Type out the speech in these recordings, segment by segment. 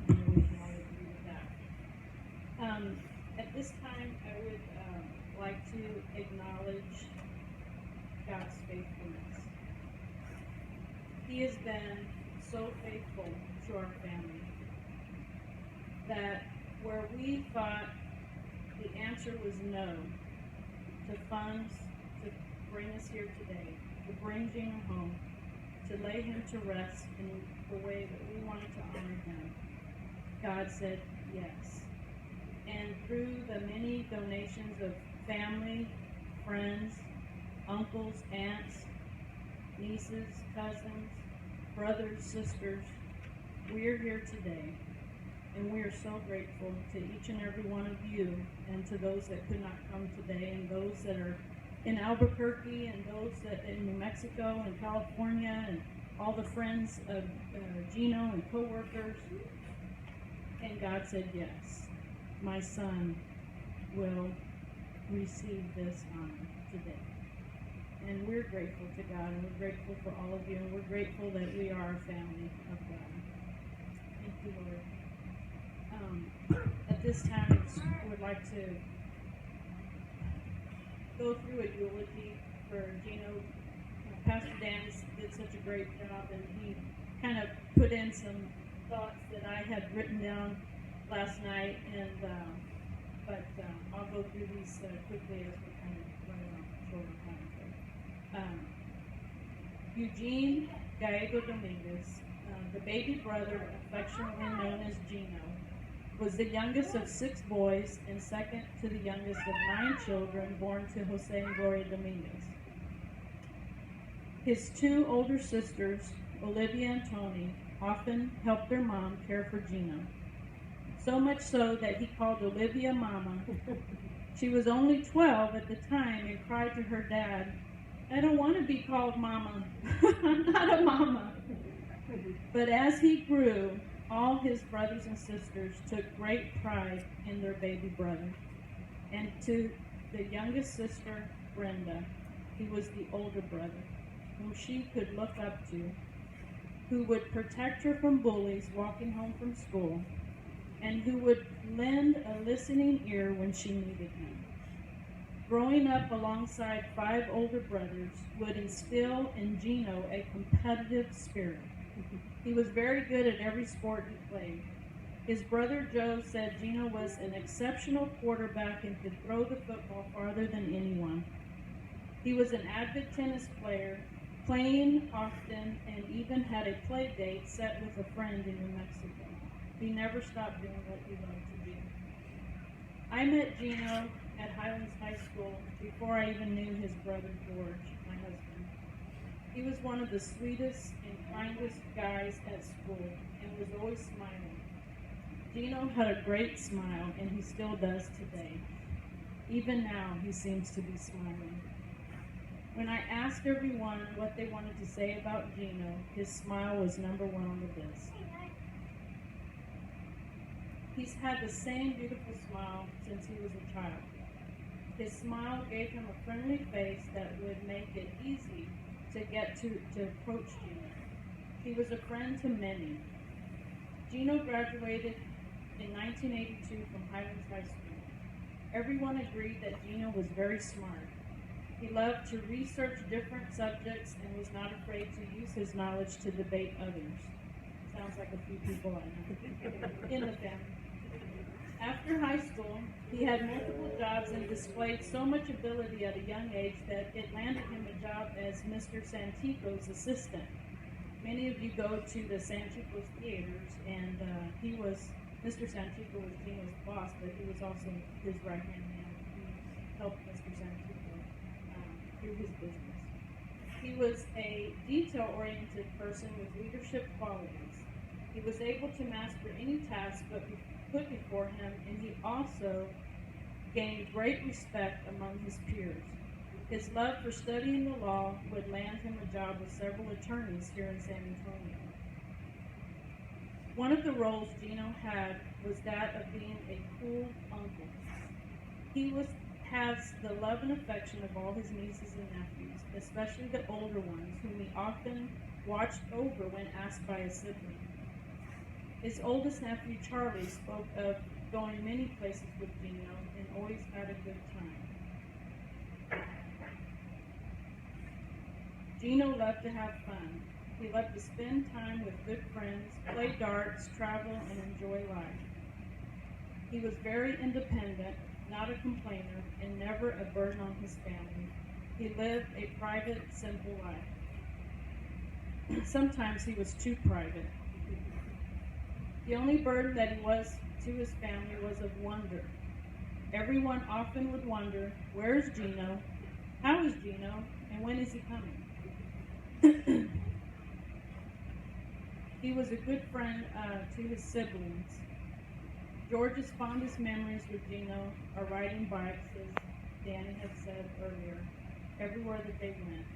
and we can all agree with that. At this time, I would like to acknowledge God's faithfulness. He has been so faithful to our family that where we thought the answer was no to funds to bring us here today, to bring Geno home, to lay him to rest in the way that we wanted to honor him, God said yes. And through the many donations of family, friends, uncles, aunts, nieces, cousins, brothers, sisters, we are here today. And we are so grateful to each and every one of you, and to those that could not come today, and those that are in Albuquerque, and those that in New Mexico and California, and all the friends of Geno and co-workers. And God said, yes, my son will receive this honor today. And we're grateful to God, and we're grateful for all of you, and we're grateful that we are a family of God. Thank you, Lord. At this time, I would like to go through a eulogy for Geno. Pastor Dan did such a great job, and he kind of put in some thoughts that I had written down last night, and but I'll go through these quickly as we're kind of running on short of time. Eugene Gallego Dominguez, the baby brother affectionately known as Geno, was the youngest of 6 boys and second to the youngest of 9 children born to Jose and Gloria Dominguez. His 2 older sisters, Olivia and Tony, often helped their mom care for Geno. So much so that he called Olivia Mama. She was only 12 at the time and cried to her dad, "I don't want to be called Mama. I'm not a mama." But as he grew, all his brothers and sisters took great pride in their baby brother. And to the youngest sister, Brenda, he was the older brother, whom she could look up to, who would protect her from bullies walking home from school, and who would lend a listening ear when she needed him. Growing up alongside 5 older brothers would instill in Geno a competitive spirit. He was very good at every sport he played. His brother Joe said Geno was an exceptional quarterback and could throw the football farther than anyone. He was an avid tennis player, playing often, and even had a play date set with a friend in New Mexico. He never stopped doing what he loved to do. I met Geno at Highlands High School before I even knew his brother George, my husband. He was one of the sweetest and kindest guys at school and was always smiling. Geno had a great smile, and he still does today. Even now, he seems to be smiling. When I asked everyone what they wanted to say about Geno, his smile was number 1 on the list. He's had the same beautiful smile since he was a child. His smile gave him a friendly face that would make it easy to get to approach Geno. He was a friend to many. Geno graduated in 1982 from Highlands High School. Everyone agreed that Geno was very smart. He loved to research different subjects and was not afraid to use his knowledge to debate others. Sounds like a few people I know in the family. After high school, he had multiple jobs and displayed so much ability at a young age that it landed him a job as Mr. Santico's assistant. Many of you go to the Santico's theaters, and Mr. Santico was Geno's boss, but he was also his right-hand man. He helped Mr. Santico through his business. He was a detail-oriented person with leadership qualities. He was able to master any task put before him, and he also gained great respect among his peers. His love for studying the law would land him a job with several attorneys here in San Antonio. One of the roles Geno had was that of being a cool uncle. He has the love and affection of all his nieces and nephews, especially the older ones, whom he often watched over when asked by a sibling. His oldest nephew, Charlie, spoke of going many places with Geno and always had a good time. Geno loved to have fun. He loved to spend time with good friends, play darts, travel, and enjoy life. He was very independent, not a complainer, and never a burden on his family. He lived a private, simple life. Sometimes he was too private. The only burden that he was to his family was of wonder. Everyone often would wonder, where's Geno? How is Geno? And when is he coming? He was a good friend to his siblings. George's fondest memories with Geno are riding bikes, as Danny had said earlier, everywhere that they went.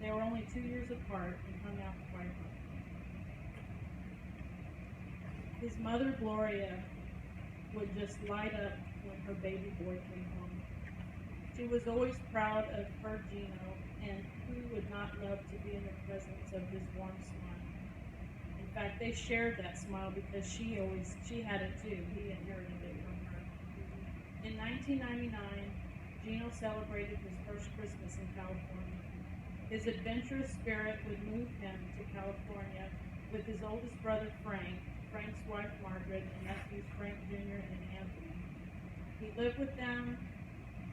They were only 2 years apart and hung out quite hard. His mother, Gloria, would just light up when her baby boy came home. She was always proud of her Geno, and who would not love to be in the presence of his warm smile? In fact, they shared that smile because she had it too. He inherited it from her. In 1999, Geno celebrated his first Christmas in California. His adventurous spirit would move him to California with his oldest brother, Frank, Frank's wife, Margaret, and nephews, Frank Jr. and Anthony. He lived with them,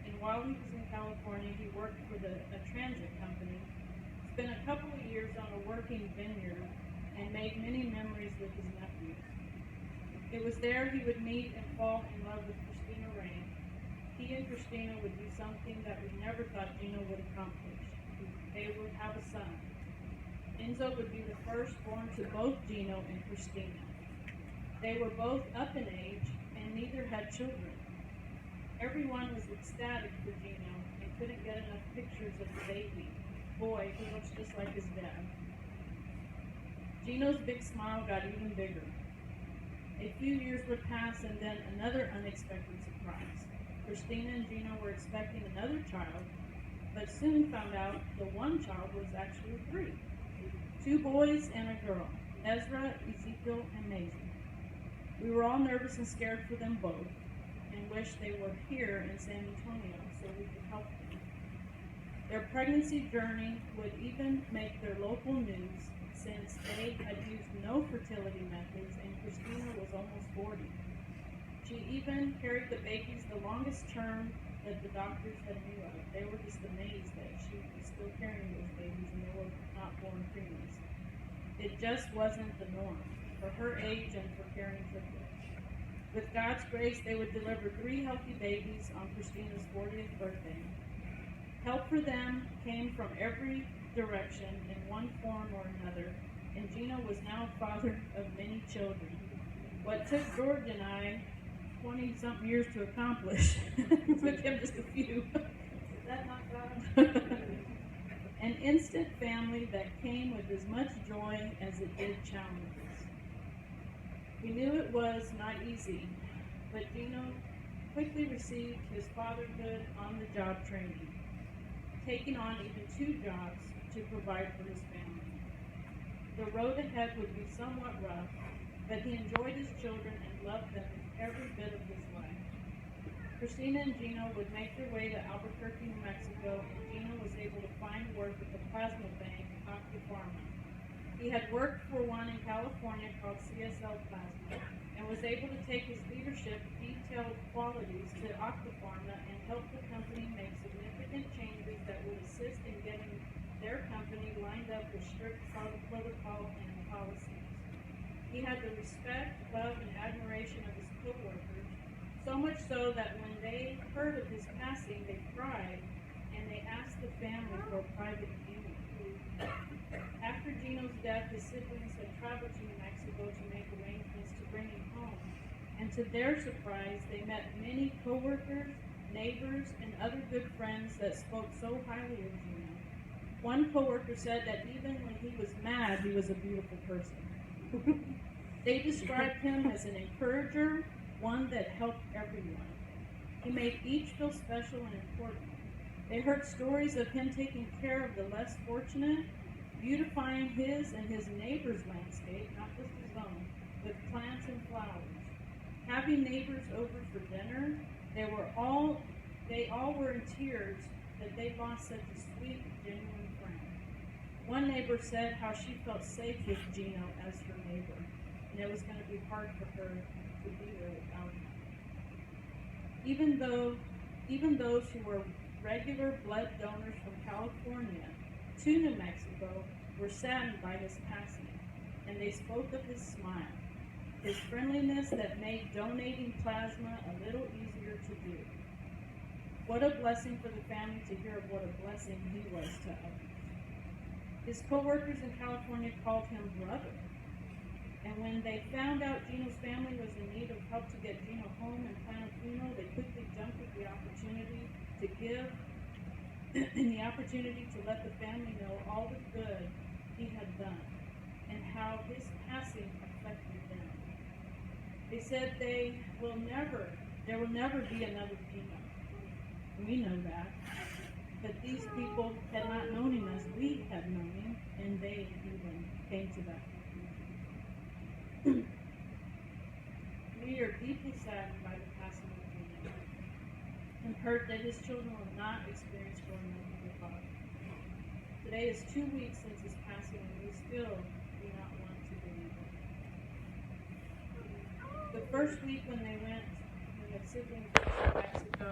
and while he was in California, he worked for a transit company, spent a couple of years on a working vineyard, and made many memories with his nephews. It was there he would meet and fall in love with Christina Rain. He and Christina would do something that we never thought Geno would accomplish. They would have a son. Enzo would be the firstborn to both Geno and Christina. They were both up in age, and neither had children. Everyone was ecstatic for Geno and couldn't get enough pictures of the baby boy who looks just like his dad. Geno's big smile got even bigger. A few years would pass, and then another unexpected surprise. Christina and Geno were expecting another child, but soon found out the one child was actually 3. 2 boys and a girl, Ezra, Ezekiel, and Maisie. We were all nervous and scared for them both, and wished they were here in San Antonio so we could help them. Their pregnancy journey would even make their local news, since they had used no fertility methods and Christina was almost 40. She even carried the babies the longest term that the doctors had knew of. They were just amazed that she was still carrying those babies and they were not born preemies. It just wasn't the norm for her age and for carrying triplets. With God's grace, they would deliver 3 healthy babies on Christina's 40th birthday. Help for them came from every direction in one form or another, and Geno was now a father of many children. What took George and I 20-something years to accomplish took him just a few. Is that not God? An instant family that came with as much joy as it did challenges. We knew it was not easy, but Geno quickly received his fatherhood on-the-job training, taking on even 2 jobs to provide for his family. The road ahead would be somewhat rough, but he enjoyed his children and loved them every bit of his life. Christina and Geno would make their way to Albuquerque, New Mexico, and Geno was able to find work at the plasma bank, Octapharma. He had worked for one in California called CSL Plasma, and was able to take his leadership detailed qualities to Octapharma and help the company make significant changes that would assist in getting their company lined up with strict protocol and policies. He had the respect, love, and admiration of his co-workers, so much so that when they heard of his passing, they cried, and they asked the family for a private funeral. After Geno's death, his siblings had traveled to New Mexico to make arrangements to bring him home, and to their surprise, they met many co-workers, neighbors, and other good friends that spoke so highly of Geno. One co-worker said that even when he was mad, he was a beautiful person. They described him as an encourager, one that helped everyone. He made each feel special and important. They heard stories of him taking care of the less fortunate, beautifying his and his neighbor's landscape, not just his own, with plants and flowers. Having neighbors over for dinner, they all were in tears that they lost such a sweet, genuine friend. One neighbor said how she felt safe with Geno as her neighbor, and it was going to be hard for her to be there without him. Even those who were regular blood donors from California to New Mexico were saddened by his passing, and they spoke of his smile, his friendliness that made donating plasma a little easier to do. What a blessing for the family to hear of what a blessing he was to others. His co-workers in California called him brother. And when they found out Geno's family was in need of help to get Geno home and plan a funeral, they quickly jumped at the opportunity to give and the opportunity to let the family know all the good he had done and how his passing affected them. They said there will never be another Geno. We know that. But these people had not known him as we had known him, and they even came to that conclusion. We are deeply saddened by the passing of Geno and hurt that his children will not experience growing up with their father. Today is 2 weeks since his passing, and we still do not want to believe it. The first week when they had siblings to Mexico,